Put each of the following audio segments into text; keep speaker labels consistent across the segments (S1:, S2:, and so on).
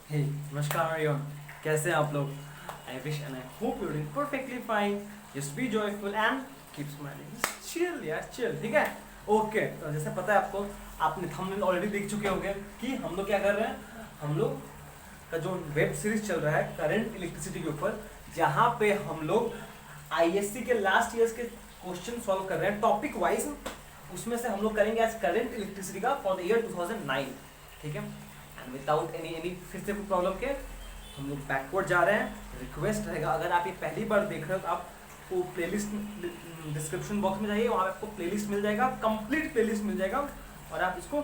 S1: हे नमस्कार एवरीवन, कैसे हैं आप लोग? I wish and I hope you doing perfectly fine. Just be joyful and keep smiling. Chill यार, चिल. ठीक है, ओके. तो जैसे पता है आपको, आपने थंबनेल ऑलरेडी देख चुके होंगे कि हम लोग क्या कर रहे हैं. हम लोग का जो वेब सीरीज चल रहा है करंट इलेक्ट्रिसिटी के ऊपर, जहाँ पे हम लोग आईएससी के लास्ट ईयर्स के क्वेश्चन सॉल्व कर रहे हैं टॉपिक वाइज. उसमें से हम लोग करेंगे आज करंट इलेक्ट्रिसिटी का फॉर द ईयर 2009. ठीक है, विदाउट एनी फिर से प्रॉब्लम के हम लोग बैकवर्ड जा रहे हैं. रिक्वेस्ट रहेगा, अगर आप ये पहली बार देख रहे हो तो आपको प्लेलिस्ट डिस्क्रिप्शन बॉक्स में जाइए, वहाँ पे आपको प्लेलिस्ट मिल जाएगा, कंप्लीट प्लेलिस्ट मिल जाएगा. और आप इसको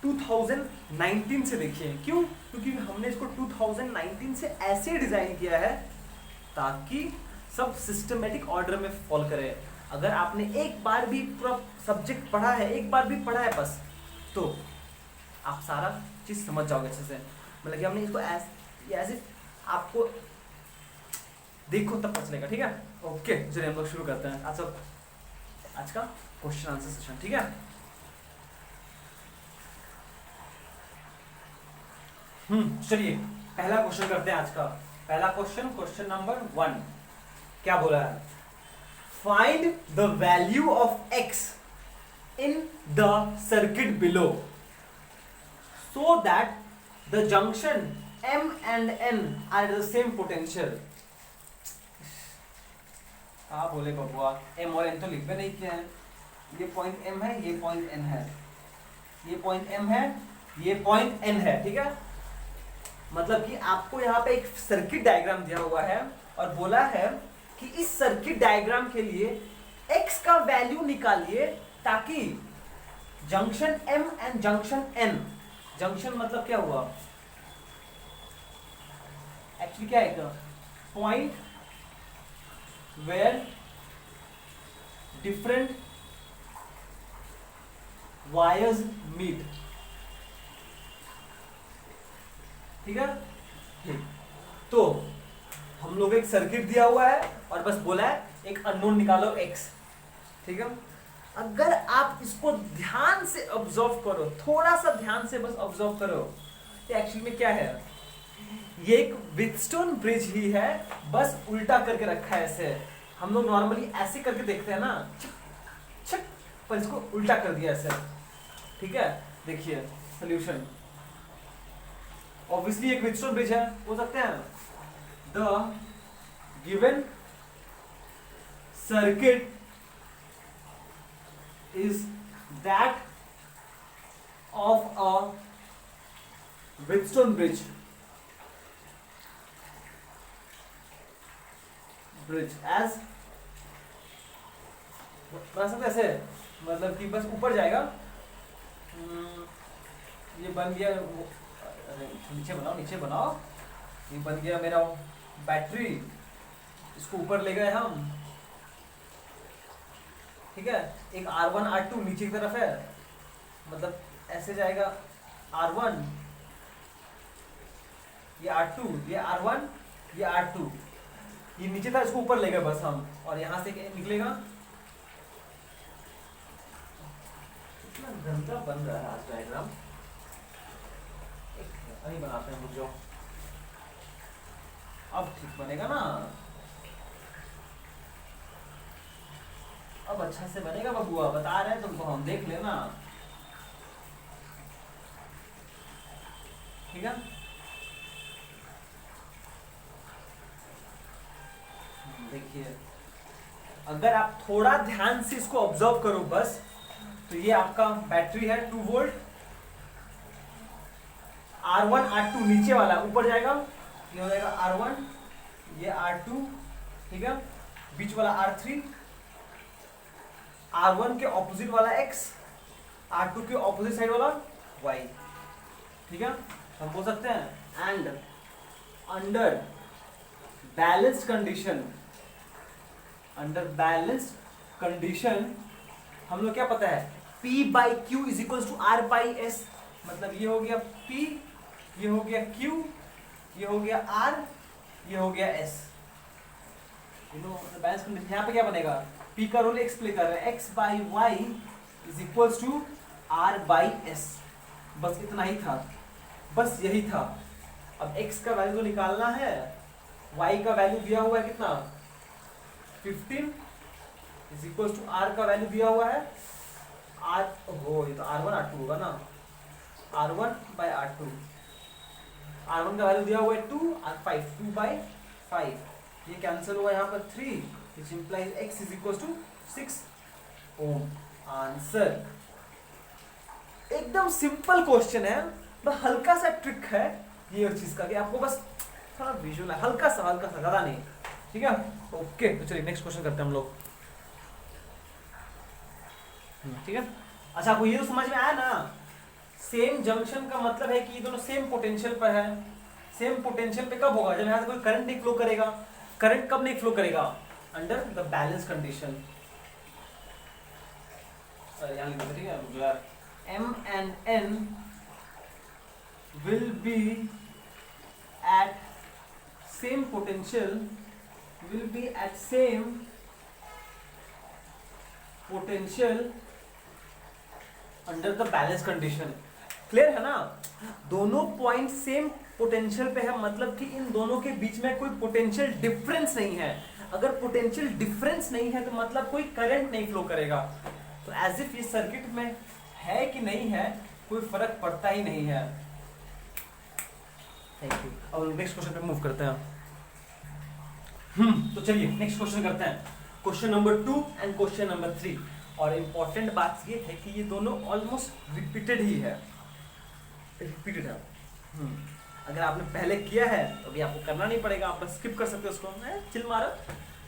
S1: 2019 से देखिए. क्यों? क्योंकि हमने इसको 2019 से ऐसे डिज़ाइन किया है ताकि सब सिस्टमेटिक ऑर्डर में फॉलो करे. अगर आपने एक बार भी पूरा सब्जेक्ट पढ़ा है, एक बार भी पढ़ा है बस, तो आप सारा चीज समझ जाओगे अच्छे से. मतलब कि हमने इसको ऐसे आपको देखो तब पता चलेगा. ठीक है, ओके. चलिए हम लोग शुरू करते हैं आज का क्वेश्चन आंसर सेशन. ठीक है, चलिए पहला क्वेश्चन करते हैं आज का. पहला क्वेश्चन नंबर 1 क्या बोला है? Find the value of x in the circuit below so that the junction M and N are at the same potential. हाँ बोले बबुआ, M और N तो लिख भी नहीं किया है. ये पॉइंट M है, ये पॉइंट N है. ये पॉइंट M है, ये पॉइंट N है. ठीक है, मतलब कि आपको यहाँ पे एक सर्किट डायग्राम दिया हुआ है और बोला है कि इस सर्किट डायग्राम के लिए x का वैल्यू निकालिए ताकि junction M and junction N, junction मतलब क्या हुआ एक्चुअली, क्या है? Point where different wires meet. ठीक है, तो हम लोग एक सर्किट दिया हुआ है और बस बोला है एक अननोन निकालो x. ठीक है, अगर आप इसको ध्यान से ऑब्जर्व करो, थोड़ा सा ध्यान से बस ऑब्जर्व करो, तो एक्चुअली में क्या है, ये एक व्हीटस्टोन ब्रिज ही है, बस उल्टा करके रखा है ऐसे. हम लोग नॉर्मली ऐसे करके देखते हैं ना, छक छक, पर इसको उल्टा कर दिया ऐसे. ठीक है, देखिए सोल्यूशन. ऑब्वियसली एक व्हीटस्टोन ब्रिज है, हो सकते हैं the given circuit is that of a Wheatstone bridge as बना सकते ऐसे, मतलब कि बस ऊपर जाएगा. ये बन गया, नीचे बनाओ नीचे बनाओ. ये बन गया मेरा बैटरी, इसको ऊपर ले गए हम. ठीक है, एक R1 R2 नीचे की तरफ है, मतलब ऐसे जाएगा R1, ये R2, ये R1, ये R2, ये नीचे था, इसको ऊपर ले गए बस हम. और यहां से निकलेगा. कितना गंदा बन रहा है आज डायग्राम. अभी बनाते हैं रुक जाओ, अब ठीक बनेगा ना, अब अच्छा से बनेगा बबुआ, बता रहे हैं तुमको हम, देख लेना. ठीक है, देखिए अगर आप थोड़ा ध्यान से इसको ऑब्जर्व करो बस, तो ये आपका बैटरी है 2 वोल्ट. R1 R2 नीचे वाला ऊपर जाएगा, ये हो जाएगा R1, ये R2. ठीक है, बीच वाला R3, R1 के ऑपोजिट वाला X, R2 के ऑपोजिट साइड वाला Y. ठीक है, हम बोल सकते हैं एंड अंडर बैलेंस्ड कंडीशन हम लोग क्या पता है, P by Q is equal to R by S. मतलब ये हो गया P, ये हो गया Q, ये हो गया R, ये हो गया S. बैलेंस कंडीशन यहाँ पे क्या बनेगा, P का रोल एक्स प्ले कर रहा है, x by Y is equals to R by S. बस इतना ही था, बस यही था. अब x का वैल्यू तो निकालना है, y का वैल्यू दिया हुआ है कितना 15 इज इक्वल टू r का वैल्यू दिया हुआ है r, हो ये तो r1 r2 होगा ना, r1 by r2, r1 का वैल्यू दिया हुआ है 2, r5 2 by 5, ये कैंसिल हुआ यहाँ पर 3 which implies x is equal to 6 ohm. Answer एकदम सिंपल क्वेश्चन है, बस हल्का सा ट्रिक है ये और चीज का कि आपको बस थोड़ा विजुअल है, हल्का सा ज्यादा नहीं, ठीक है। ओके तो चलिए नेक्स्ट क्वेश्चन करते हैं हम लोग, ठीक है। अच्छा आपको ये तो समझ में आया ना, सेम जंक्शन का मतलब है कि ये दोनों सेम पोटेंशियल पर है। सेम पोटेंशियल पे कब होगा, जब यहाँ से कोई करंट नहीं फ्लो करेगा। करंट कब नहीं फ्लो करेगा, अंडर द बैलेंस कंडीशन। यहाँ लिख दो, ठीक है यार, M and N will be at same potential, will be at same potential under the balance condition। Clear है ना, दोनों पॉइंट सेम पोटेंशियल पे है, मतलब कि इन दोनों के बीच में कोई पोटेंशियल डिफरेंस नहीं है। अगर पोटेंशियल डिफरेंस नहीं है तो मतलब कोई करंट नहीं फ्लो करेगा। तो एज इफ ये सर्किट में है कि नहीं है कोई फर्क पड़ता ही नहीं है। Thank you. अब नेक्स्ट क्वेश्चन पे मूव करते हैं। तो चलिए नेक्स्ट क्वेश्चन करते हैं, question number 2 and question number 3। और इम्पोर्टेंट बात ये है कि ये दोनों ऑलमोस्ट रिपीटेड ही है, रिपीटेड है। अगर आपने पहले किया है तो अभी आपको करना नहीं पड़ेगा, आप बस स्किप कर सकते हो उसको, चिल मारो।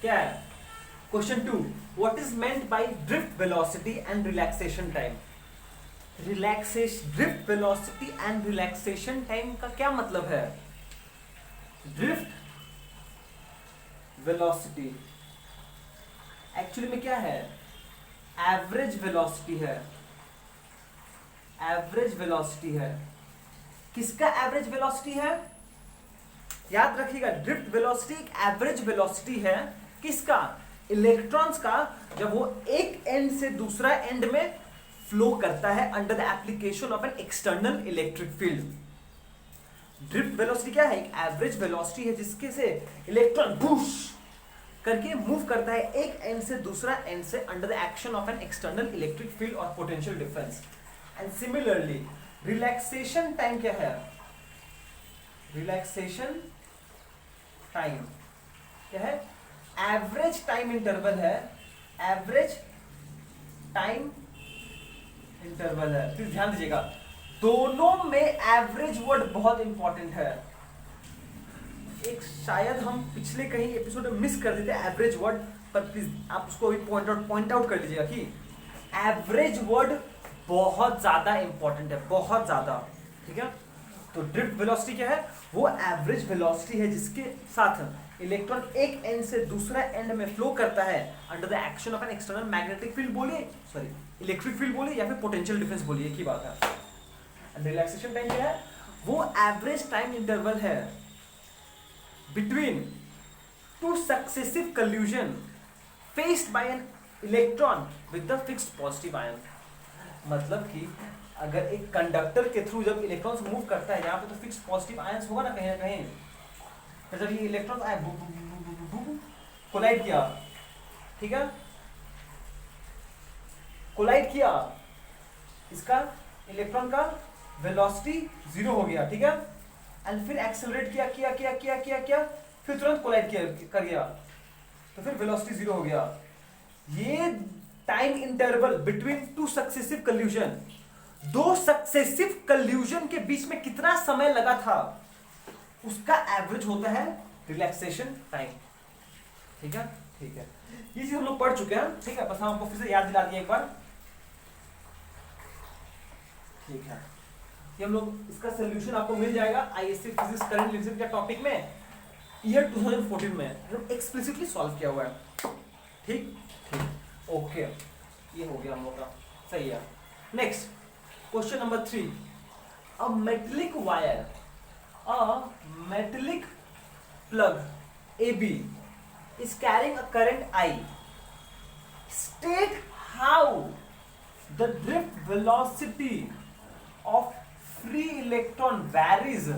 S1: क्या है question 2, what is meant by drift velocity and relaxation time. Drift velocity and relaxation time का क्या मतलब है। ड्रिफ्ट वेलोसिटी एक्चुअली में क्या है, एवरेज वेलोसिटी है। एवरेज वेलोसिटी है, किसका एवरेज वेलोसिटी है, याद रखिएगा ड्रिफ्ट वेलोसिटी एक एवरेज वेलोसिटी है, किसका, इलेक्ट्रॉन्स का, जब वो एक एंड से दूसरा एंड में फ्लो करता है under the application of an external electric field. Drift velocity क्या है, एक एवरेज वेलोसिटी है जिसके से इलेक्ट्रॉन बूश करके मूव करता है एक एंड से दूसरा एंड से under the action of an external electric field और potential difference. And similarly relaxation time क्या है, रिलैक्सेशन टाइम क्या है, एवरेज टाइम इंटरवल है। एवरेज टाइम इंटरवल है, प्लीज ध्यान दीजिएगा, दोनों में एवरेज वर्ड बहुत इंपॉर्टेंट है। एक शायद हम पिछले कहीं एपिसोड में मिस कर देते एवरेज वर्ड, पर प्लीज आप उसको भी पॉइंट आउट कर लीजिएगा कि एवरेज वर्ड बहुत ज्यादा इंपॉर्टेंट है, बहुत ज्यादा, ठीक है। तो ड्रिफ्ट वेलोसिटी क्या है, वो एवरेज वेलोसिटी है जिसके साथ इलेक्ट्रॉन एक एंड से दूसरा एंड में फ्लो करता है under the action of an external magnetic field बोलिए, सॉरी इलेक्ट्रिक फील्ड बोलिए या फिर पोटेंशियल डिफरेंस बोलिए, एक ही बात है। एंड रिलैक्सेशन टाइम क्या है, वो एवरेज टाइम इंटरवल है between two successive collision faced by an electron with the fixed positive ion. मतलब कि अगर एक कंडक्टर के थ्रू जब इलेक्ट्रॉन्स मूव करता है, यहाँ पे तो फिक्स्ड पॉजिटिव आयंस होगा ना कहीं, तो जब ये इलेक्ट्रॉन्स आए कोलाइड किया, ठीक है, कोलाइड किया, इसका इलेक्ट्रॉन का वेलोसिटी 0 हो गया, ठीक है, एंड फिर एक्सेलरेट किया, फिर तुरंत कोलाइड कर गया, तो फिर वेलोसिटी 0 हो गया। ये time interval between two successive collision, दो सक्सेसिव कोलिजन के बीच में कितना समय लगा था, उसका एवरेज होता है रिलैक्सेशन टाइम, ठीक है, ठीक है। ये चीज हम लोग पढ़ चुके हैं, ठीक है, बस हम आपको फिर से याद दिला दिए एक बार, ठीक है। ये हम लोग इसका सोल्यूशन आपको मिल जाएगा आईएससी फिजिक्स करंट इलेक्ट्रिसिटी के टॉपिक में, ईयर 2014 में एक्सप्लिसिटली सॉल्व किया हुआ है, ठीक ठीक, ओके, ये हो गया हम लोग का, सही है। Next question number 3, a metallic wire, a metallic plug AB is carrying a current I. State how the drift velocity of free electron varies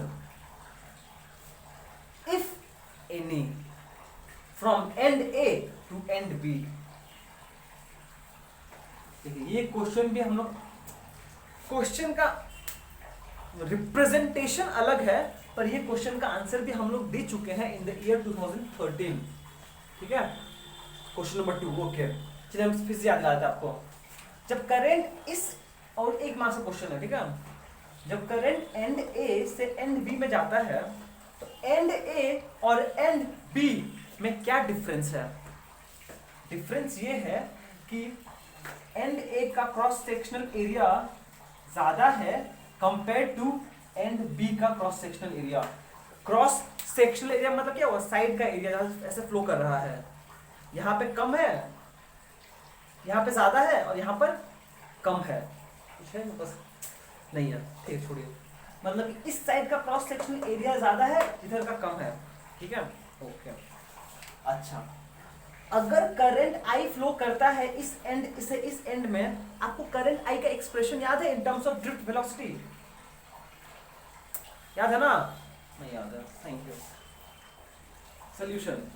S1: any from end A to end B. देखिए ये question भी हम लोग, question का representation अलग है पर ये क्वेश्चन का आंसर भी हम लोग दे चुके हैं इन द ईयर 2013। ठीक है, क्वेश्चन नंबर 2। ओके, चलिए हम फिर से याद दिलाते हैं आपको। जब करंट इस, और एक मार्क्स का क्वेश्चन है, ठीक है, जब करंट एंड ए से एंड बी में जाता है तो एंड ए और एंड बी में क्या डिफरेंस है? डिफरेंस ये है कि एंड ए का क्रॉस सेक्शनल एरिया ज्यादा है कंपेयर टू एंड बी का cross sectional area. Cross sectional area मतलब क्या हुआ? साइड का एरिया ऐसे फ्लो कर रहा है, यहाँ पे कम है, यहाँ पे ज्यादा है और यहाँ पर कम है। कुछ है बस नहीं है, ठीक, छोड़िए। मतलब इस साइड का क्रॉस सेक्शनल एरिया ज्यादा है, इधर का कम है। ठीक है, ओके। अच्छा, अगर करंट आई फ्लो करता है इस एंड से इस एंड में, आपको करंट आई का एक्सप्रेशन याद है in terms of drift velocity? याद है ना? नहीं याद है, thank you. Solution,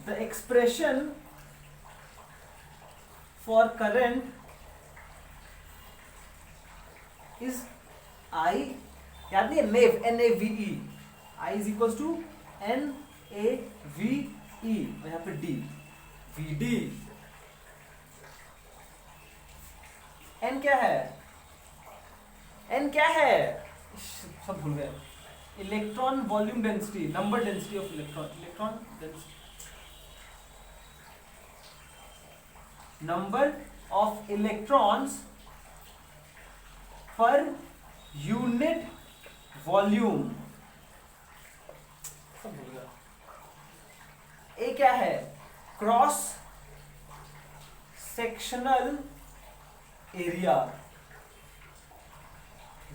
S1: the expression for current is I, याद नहीं है? नेव, NAVE, I is equal to NAVE और यहाँ पे D, VD। N क्या है? N क्या है? सब भूल गए। Electron volume density, number density of electron, electron density, number of electrons per unit volume. A क्या है? Cross sectional area.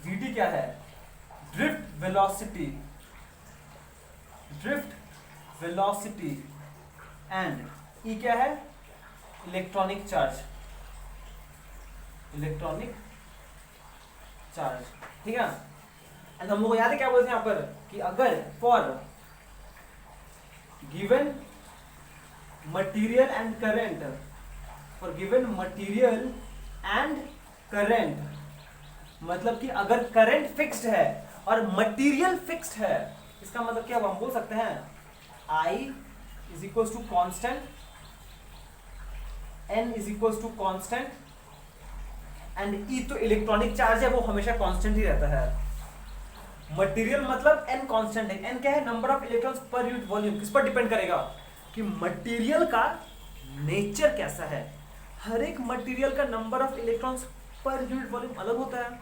S1: VD क्या है? Drift velocity, drift velocity. And E क्या है? Electronic charge, electronic charge. ठीक है, एंड हम लोग याद है क्या बोलते हैं यहाँ पर कि अगर for given material and current, for given material and current, मतलब कि अगर करंट फिक्स्ड है और मटेरियल फिक्स्ड है, इसका मतलब क्या हम बोल सकते हैं I is equal to constant, N is equal to constant and E तो इलेक्ट्रॉनिक चार्ज है, वो हमेशा कांस्टेंट ही रहता है। मटेरियल मतलब N कांस्टेंट है। N क्या है? Number of electrons per unit volume. किस पर डिपेंड करेगा? कि मटेरियल का नेचर कैसा है। हर एक मटेरियल का number of electrons per unit volume अलग होता है।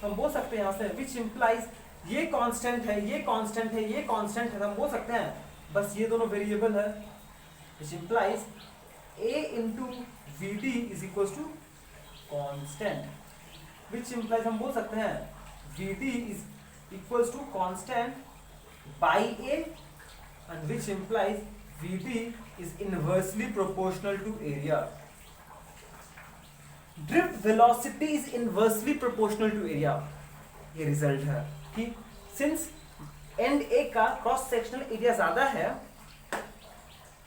S1: हम बोल सकते हैं यहाँ से विच इंप्लाइज ये कांस्टेंट है, ये कांस्टेंट है, ये कांस्टेंट है, हम बोल सकते हैं बस ये दोनों वेरिएबल है। Which implies A into VD is equal to constant, which implies हम बोल सकते हैं VD is equals to constant by A, and which implies VD is inversely proportional to area. Drift velocity is inversely proportional to area. ये result है कि since end A का cross sectional area ज्यादा है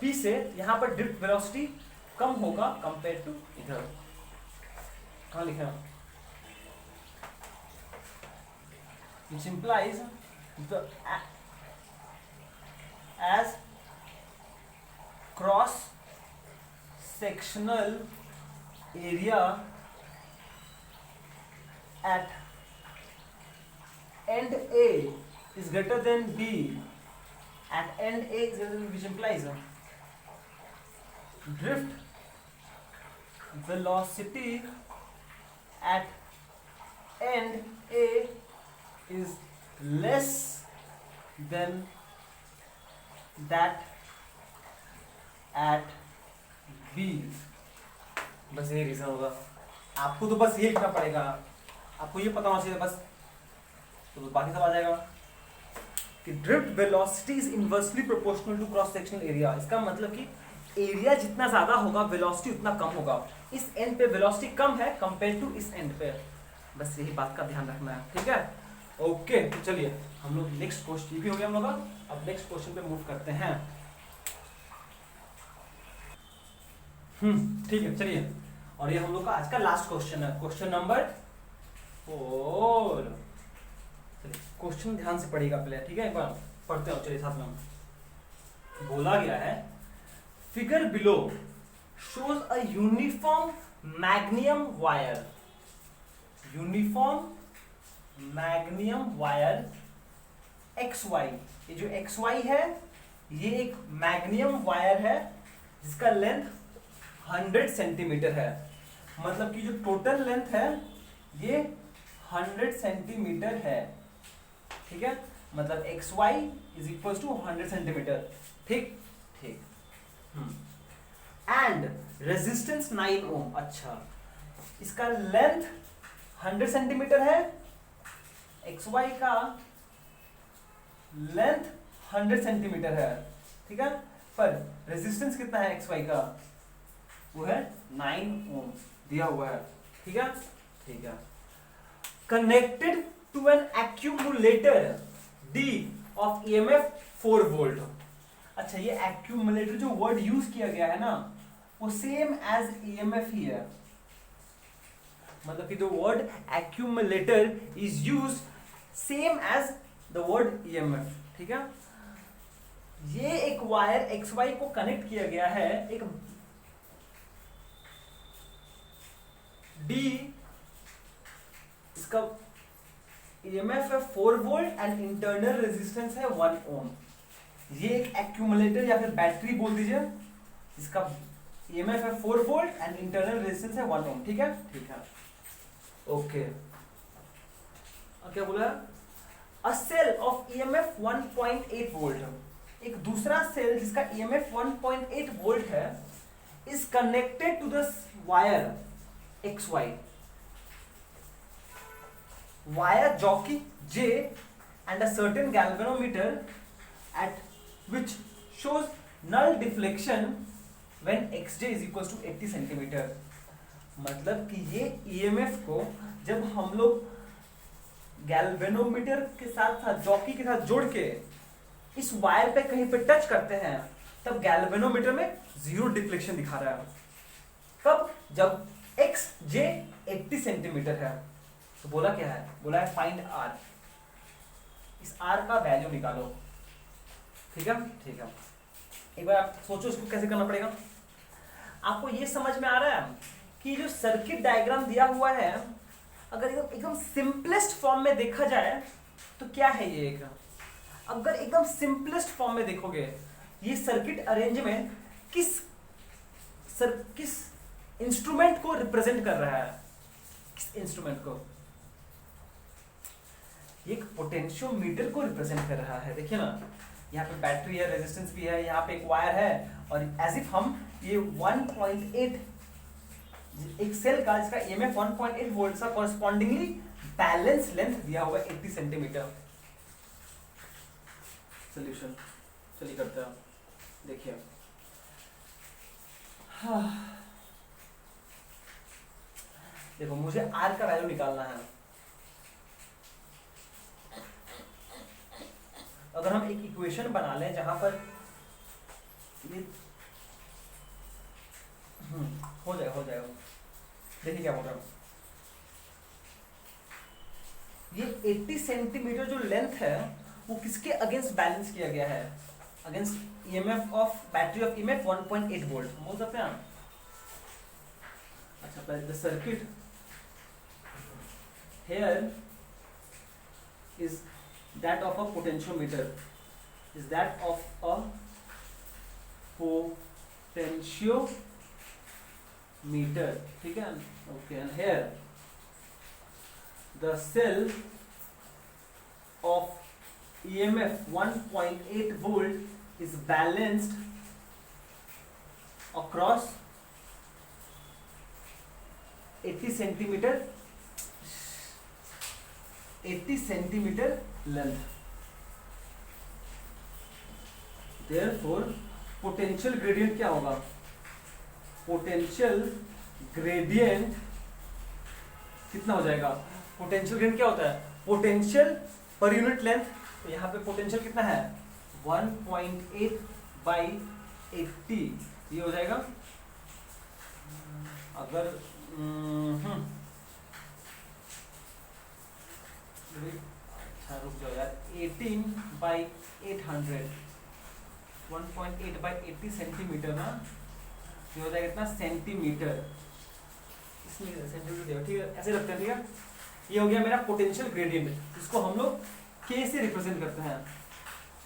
S1: P से, यहाँ पर drift velocity कम होगा कंपेयर टू इधर। कहाँ लिखा है? Which implies the as cross sectional area at end A is greater than B, at end A is greater than B, which implies drift velocity at end A is less than that at B। बस ये reason होगा। आपको तो बस ये लिखना पड़ेगा, आपको ये पता होना चाहिए बस, तो बाकी सब आ जाएगा कि drift velocity is inversely proportional to cross sectional area. इसका मतलब कि एरिया जितना ज्यादा होगा वेलोसिटी उतना कम होगा। इस एंड पे वेलोसिटी कम है कंपेयर टू इस एंड पे, बस यही बात का ध्यान रखना है। ठीक है, ओके तो चलिए हम लोग नेक्स्ट क्वेश्चन, ये भी हो गया हम लोग का। अब नेक्स्ट क्वेश्चन पे मूव करते हैं। ठीक है चलिए, और ये हम लोग का आज का लास्ट क्वेश्चन है, क्वेश्चन नंबर 4। चलिए क्वेश्चन ध्यान से पढ़िएगा पहले, ठीक है, एक बार पढ़ते हो, चलिए साथ में। बोला गया है figure below shows a uniform manganin wire, uniform manganin wire XY। ये जो XY है ये एक मैग्नियम वायर है जिसका लेंथ 100 सेंटीमीटर है। मतलब कि जो टोटल लेंथ है ये 100 सेंटीमीटर है, ठीक है। मतलब XY is equal to 100 centimetre, ठीक ठीक। And resistance 9 ohm. अच्छा, इसका लेंथ 100 सेंटीमीटर है, XY का लेंथ 100 सेंटीमीटर है, ठीक है। पर रेजिस्टेंस कितना है XY का, वो है 9 ओम दिया हुआ है, ठीक है ठीक है। Connected to an accumulator D of EMF 4 volt. अच्छा, ये एक्यूमुलेटर जो वर्ड यूज किया गया है ना वो सेम एज EMF ही है। मतलब कि the word accumulator is use same as the word EMF, ठीक है। ये एक वायर XY को कनेक्ट किया गया है एक D, इसका EMF है 4 वोल्ट एंड इंटरनल रेजिस्टेंस है 1 ओम। ये एक एक्यूमुलेटर या फिर बैटरी बोल दीजिए, इसका EMF है 4 वोल्ट एंड इंटरनल रेजिस्टेंस है 1 ओम, ठीक है ठीक है ओके। क्या बोला, a cell of EMF 1.8 volt. एक दूसरा सेल जिसका EMF 1.8 वोल्ट है is connected to the wire XY, wire jockey J and a certain galvanometer at which shows null deflection when xj is equals to 80 centimetre. मतलब कि ये EMF को जब हम लोग गैल्वेनोमीटर के साथ जॉकी के साथ जोड़ के इस वायर पे कहीं पे टच करते हैं तब गैल्वेनोमीटर में 0 डिफ्लेक्शन दिखा रहा है। कब, जब xj 80 सेंटीमीटर है। तो बोला क्या है, बोला है फाइंड R, इस R का वैल्यू निकालो, ठीक है ठीक है। एक बार आप सोचो इसको कैसे करना पड़ेगा। आपको ये समझ में आ रहा है कि जो सर्किट डायग्राम दिया हुआ है अगर एकदम सिंपलेस्ट फॉर्म में देखा जाए तो क्या है ये एक, अगर एकदम सिंपलेस्ट फॉर्म में देखोगे ये सर्किट अरेंजमेंट किस इंस्ट्रूमेंट को रिप्रेजेंट कर रहा है, किस इंस्ट्रूमेंट को, एक पोटेंशियोमीटर को रिप्रेजेंट कर रहा है। देखिए ना, यहाँ पे बैटरी है, रेजिस्टेंस भी है, यहाँ पे एक वायर है और एज इफ हम ये 1.8 एक सेल का जिसका EMF 1.8 वोल्ट सा कॉरस्पॉन्डिंगली बैलेंस लेंथ दिया हुआ है 80 सेंटीमीटर। सॉल्यूशन चलिए करते हैं, देखिए देखो मुझे R का वैल्यू निकालना है। अगर हम एक इक्वेशन बना लें जहां पर ये हो जाएगा देखिए क्या बोल रहा हूं। ये 80 सेंटीमीटर जो लेंथ है वो किसके अगेंस्ट बैलेंस किया गया है, against EMF of battery of EMF 1.8 volt बोल सकते हैं हम। अच्छा, पहले the circuit here is that of a potentiometer, is that of a potentiometer, ठीक है okay। and here the cell of EMF 1.8 volt is balanced across 80 centimetre length. Therefore potential gradient क्या होगा, पोटेंशियल ग्रेडियंट कितना हो जाएगा, potential gradient क्या होता है पोटेंशियल पर यूनिट लेंथ, तो यहाँ पे पोटेंशियल कितना है 1.8 बाई 80, ये हो जाएगा अगर अच्छा रुक जाओ यार, 18 बाई 800, 1.8 बाई 80 सेंटीमीटर ना, ये हो जाएगा इतना सेंटीमीटर, इसमें सेंटीमीटर ठीक है, ऐसे रखते हैं ठीक है। ये हो गया मेरा पोटेंशियल ग्रेडियंट, इसको हम लोग के से रिप्रेजेंट करते हैं,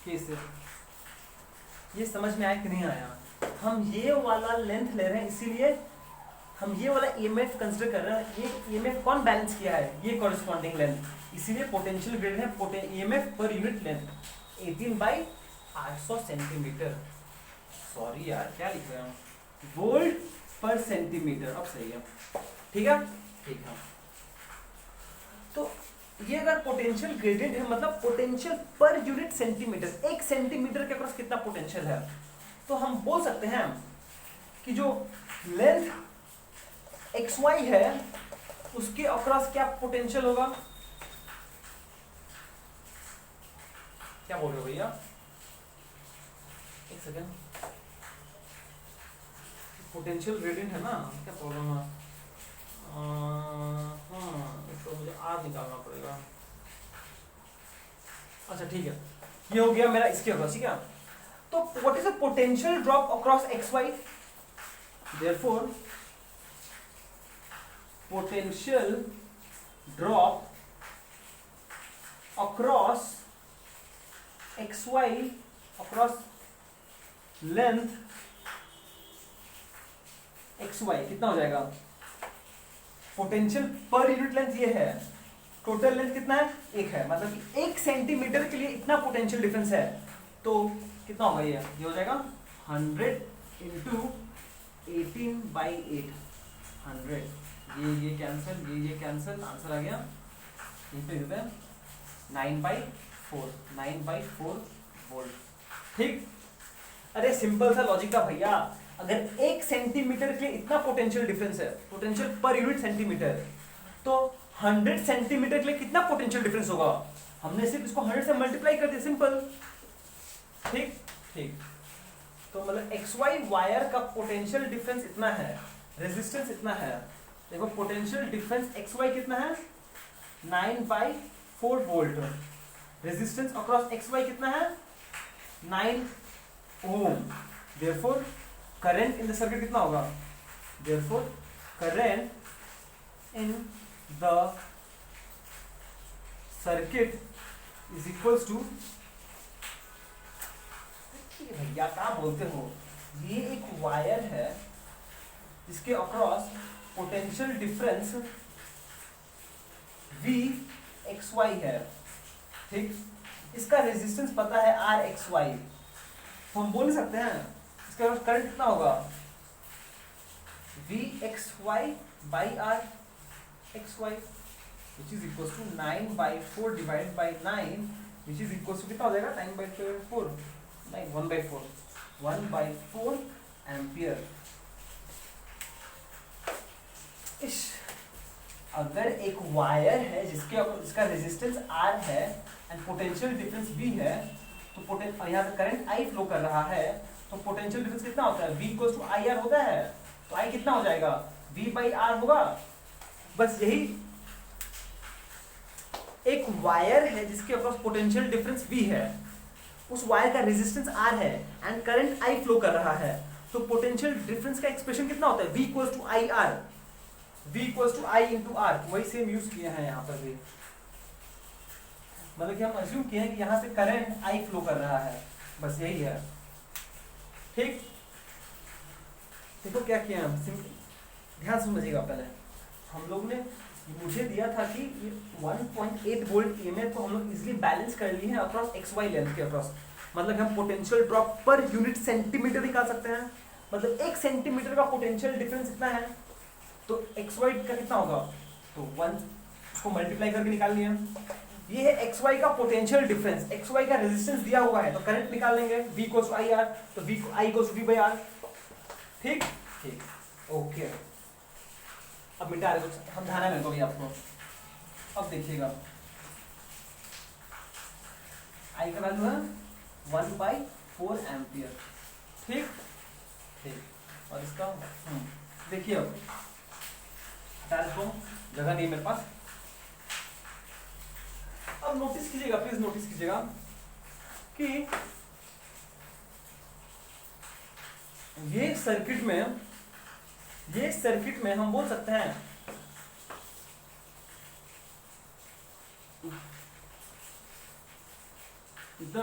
S1: के से। ये समझ में आया कि नहीं आया? हम ये वाला लेंथ ले रहे हैं, इसीलिए हम ये वाला ईएमएफ कंसीडर कर रहे हैं। ये ईएमएफ कौन बैलेंस किया है? ये कॉरेस्पॉन्डिंग लेंथ, इसीलिए पोटेंशियल ग्रेडियंट है EMF per unit length 18 by 800 centimetre. Sorry यार क्या लिख रहे हैं, वोल्ट पर सेंटीमीटर। अब सही है, ठीक है ठीक है। तो ये अगर पोटेंशियल ग्रेडियंट है मतलब potential per unit centimetre, 1 centimetre के अक्रॉस कितना पोटेंशियल है, तो हम बोल सकते हैं कि जो लेंथ xy है उसके अक्रॉस क्या पोटेंशियल होगा। क्या बोल रहे हो भैया, एक सेकेंड, पोटेंशियल ग्रेडियंट है ना, क्या प्रॉब्लम है? तो मुझे आर निकालना पड़ेगा। अच्छा ठीक है, ये हो गया मेरा इसके अक्रॉस, ठीक है। तो what is the potential drop across xy? Therefore potential drop across xy across length xy कितना हो जाएगा? पोटेंशियल पर यूनिट लेंथ ये है, टोटल लेंथ कितना है 1 है, मतलब कि 1 सेंटीमीटर के लिए इतना पोटेंशियल डिफरेंस है, तो कितना होगा ये हो जाएगा 100 इंटू 18 बाई 8, 100, ये कैंसिल, ये कैंसिल, आंसर आ गया यहीं पे देते हैं 9/4 वोल्ट। ठीक, अरे सिंपल सा लॉजिक था भैया, अगर 1 सेंटीमीटर के लिए इतना पोटेंशियल डिफरेंस है, पोटेंशियल पर यूनिट सेंटीमीटर, तो 100 सेंटीमीटर के लिए कितना पोटेंशियल डिफरेंस होगा? हमने सिर्फ इसको 100 से मल्टीप्लाई कर दिया, सिंपल। ठीक ठीक, तो मतलब XY वायर का पोटेंशियल डिफरेंस इतना है, रेजिस्टेंस इतना है। देखो पोटेंशियल डिफरेंस XY कितना है 9/4 वोल्ट, रेजिस्टेंस अक्रॉस XY कितना है 9 ohm. Therefore current in the circuit कितना होगा? Therefore current in the circuit is equals to, भैया क्या बोलते हो, ये एक वायर है जिसके अक्रॉस पोटेंशियल डिफरेंस VXY है, ठीक, इसका रेजिस्टेंस पता है RXY, तो हम बोल सकते हैं इसका करंट कितना होगा VXY by RXY which is equals to 9/4 divided by 9 which is equals to कितना हो जाएगा 9/4 9 1/4 एम्पियर। अगर एक वायर है जिसका रेजिस्टेंस R है एंड पोटेंशियल डिफरेंस V है, तो यहाँ पे करंट I फ्लो कर रहा है, तो पोटेंशियल डिफरेंस कितना होता है V इक्वल्स टू IR होता है, तो I कितना हो जाएगा V/R होगा। बस यही, एक वायर है जिसके अक्रॉस पोटेंशियल डिफरेंस V है, उस वायर का रेजिस्टेंस R है एंड करंट I फ्लो कर रहा है, तो पोटेंशियल डिफरेंस का एक्सप्रेशन कितना होता है V equals to IR, V equals to I into R। वही सेम यूज किया है यहाँ पर भी, मतलब कि हम अज्यूम किए हैं कि यहाँ से करंट I फ्लो कर रहा है, बस यही है। ठीक, देखो क्या किया हम, ध्यान समझिएगा। पहले हम लोग ने, मुझे दिया था कि 1.8 वोल्ट ईएमएफ को हम लोग इजीली बैलेंस कर लिए हैं अक्रॉस XY लेंथ के अक्रॉस, मतलब हम potential drop per unit centimetre निकाल सकते हैं, मतलब 1 सेंटीमीटर का पोटेंशियल डिफरेंस इतना है, तो XY का कितना होगा, तो 1 उसको मल्टीप्लाई करके निकाल लिया। ये है XY का पोटेंशियल डिफरेंस, XY का रेजिस्टेंस दिया हुआ है, तो करंट निकाल लेंगे V इक्वल्स टू IR, तो I इक्वल्स टू V/R। ठीक ठीक, ओके। अब मिटा रहे, समझाना है मेरे को भी आपको। अब देखिएगा, आई का वैल्यू है 1/4 एम्पियर। ठीक ठीक। और इसका देखिए अब जगह नहीं मेरे पास। अब नोटिस कीजिएगा, प्लीज नोटिस कीजिएगा कि ये सर्किट में हम बोल सकते हैं द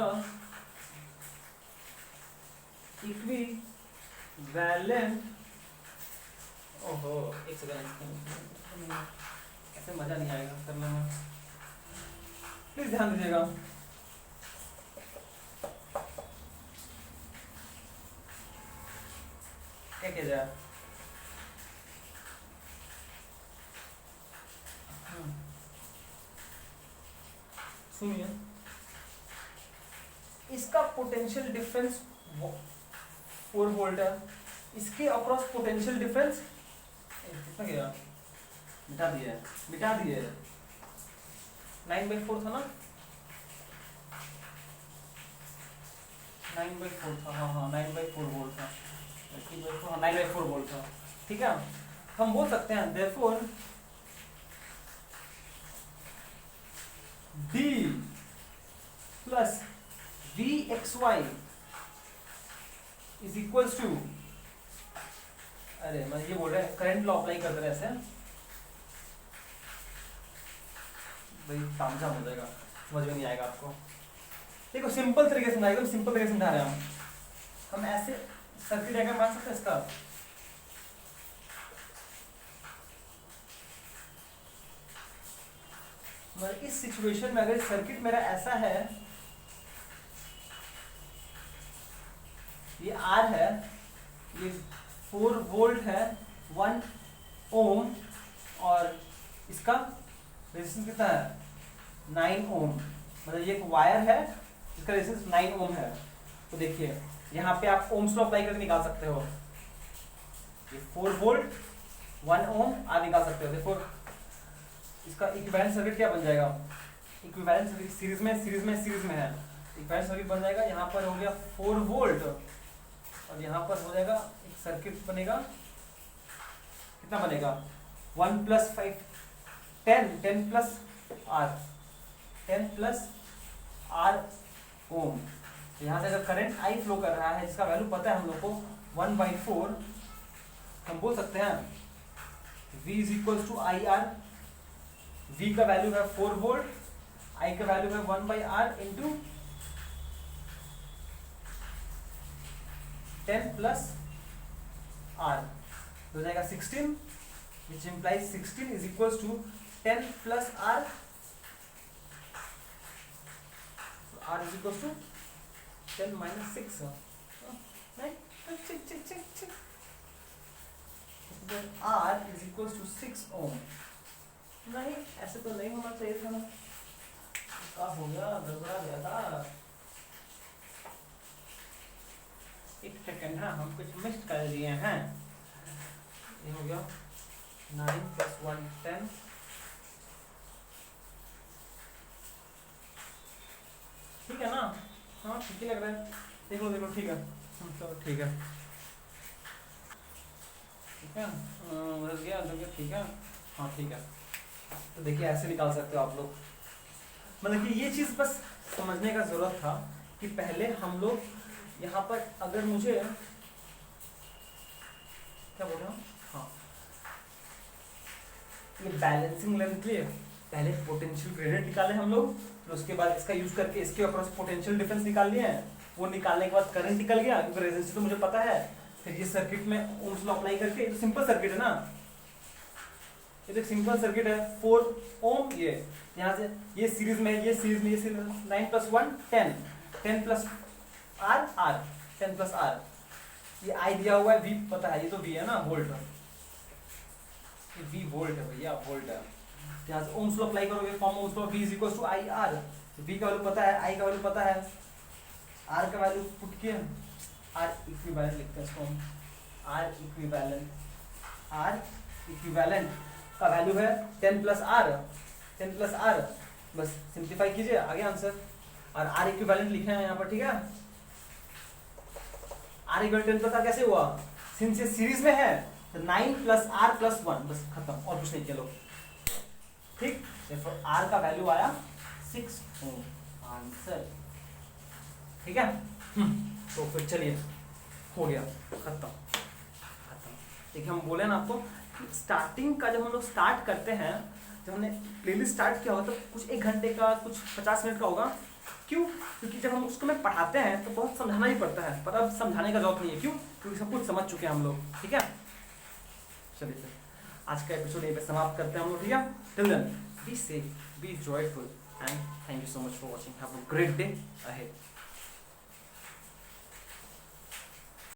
S1: इक्विवेलेंट, ओहो एक सेकंड, ऐसे मजा नहीं आएगा करने में, प्लीज ध्यान दीजिएगा। क्या किया जाए, सुनिए, इसका पोटेंशियल डिफरेंस 4 वोल्ट है, इसके अक्रॉस पोटेंशियल डिफरेंस कितना गया, मिटा दिए 9/4 था ना, 9/4 था, हाँ 9/4 वोल्ट था, 9/4 वोल्ट था। ठीक है, हम बोल सकते हैं therefore D plus Vxy is equals to, अरे मैं ये बोल रहे हैं करंट लॉ अप्लाई करते रहे ऐसे, भाई तामझाम हो जाएगा, समझ में नहीं आएगा आपको। देखो सिंपल तरीके से समझाएगा, सिंपल तरीके से समझा रहे हैं हम ऐसे सर्किट डायग्राम बना सकते हैं इसका। मतलब इस सिचुएशन में अगर सर्किट मेरा ऐसा है, ये R है, ये 4 वोल्ट है, 1 ओम, और इसका रेजिस्टेंस कितना है 9 ओम, मतलब ये एक वायर है इसका रेजिस्टेंस 9 ओम है। तो देखिए यहाँ पे आप ओम्स लॉ अप्लाई करके निकाल सकते हो, ये 4 वोल्ट 1 ओम आप निकाल सकते हो। देखो इसका इक्विवेलेंट सर्किट क्या बन जाएगा, इक्विवेलेंट सर्किट सीरीज में है, इक्विवेलेंट सर्किट बन जाएगा, यहाँ पर हो गया 4 वोल्ट और यहाँ पर हो जाएगा एक सर्किट बनेगा, कितना बनेगा 1 + 5 10 प्लस R ओम। यहाँ से अगर करंट I फ्लो कर रहा है जिसका वैल्यू पता है हम लोग को 1/4, हम बोल सकते हैं V = IR, V का वैल्यू है 4 वोल्ट, I का वैल्यू है 1/R इंटू 10 प्लस R हो जाएगा 16, which implies 16 is equals to 10 plus R, R is equals to 10 minus 6, right? check. Then R is equals to 6 ohm। नहीं ऐसे तो नहीं होना चाहिए था ना, क्या हो गया, गड़बड़ा गया था। एक सेकंड, हाँ हम कुछ मिस कर दिए हैं। ये हो गया 9 + 1 10, ठीक है ना, हाँ ठीक ही लग रहा है, देख लो ठीक है, चलो ठीक है बस गया ठीक है, हाँ ठीक है। तो देखिए ऐसे निकाल सकते हो आप लोग, मतलब कि ये चीज़ बस समझने का ज़रूरत था कि पहले हम लोग यहाँ पर अगर मुझे क्या बोल रहा हूँ, हाँ ये बैलेंसिंग लेंथ के लिए पहले पोटेंशियल ग्रेडियंट निकाले हम लोग, फिर उसके बाद इसका यूज करके इसके अक्रॉस पोटेंशियल डिफरेंस निकाल लिए हैं, वो निकालने के बाद करंट निकल गया क्योंकि रेजिस्टेंस तो मुझे पता है। फिर ये सर्किट में ओम्स लॉ अप्लाई करके, तो सिंपल सर्किट है ना, ये तो सिंपल सर्किट है, 4 ओम, ये यहाँ से ये सीरीज में 9 + 1 10 प्लस R 10 प्लस R, ये I दिया हुआ है, V पता है, ये तो V है ना, वोल्ट, ये V वोल्ट है भैया, वोल्ट है। यहाँ से ओम्स लॉ अप्लाई करोगे, form Ohm's law, V = IR, V का वैल्यू पता है, I का वैल्यू पता है, R का वैल्यू पुट किए, R इक्विवेलेंट लिखते हैं इसको हम, R इक्विवेलेंट का वैल्यू है 10 + R, बस सिंप्लीफाई कीजिए, आगे आंसर और आर इक्विवेलेंट लिखे हैं यहाँ पर, ठीक है। आर इक्विवेलेंट 10 प्रकार कैसे हुआ, सिंस ये सीरीज में है तो 9 प्लस आर प्लस 1, बस खत्म, और कुछ नहीं किया लोग, ठीक। देखो आर का वैल्यू आया 6 ओम, आंसर, ठीक है। तो फिर चलिए, हो गया, खत्म खत्म। देखिए हम बोले ना आपको कि स्टार्टिंग का जब हम लोग स्टार्ट करते हैं, जब हमने प्लेलिस्ट स्टार्ट किया होगा तो कुछ 1 घंटे का, कुछ 50 मिनट का होगा। क्यों? क्योंकि जब हम उसको में पढ़ाते हैं तो बहुत समझाना ही पड़ता है, पर अब समझाने का जरूरत नहीं है। क्यों? क्योंकि सब कुछ समझ चुके हैं हम लोग, ठीक है। चलिए सर, आज का एपिसोड यहीं पे समाप्त करते हैं हम लोग, ठीक है। Till then be safe, be joyful and thank you so much for watching, have a great day ahead.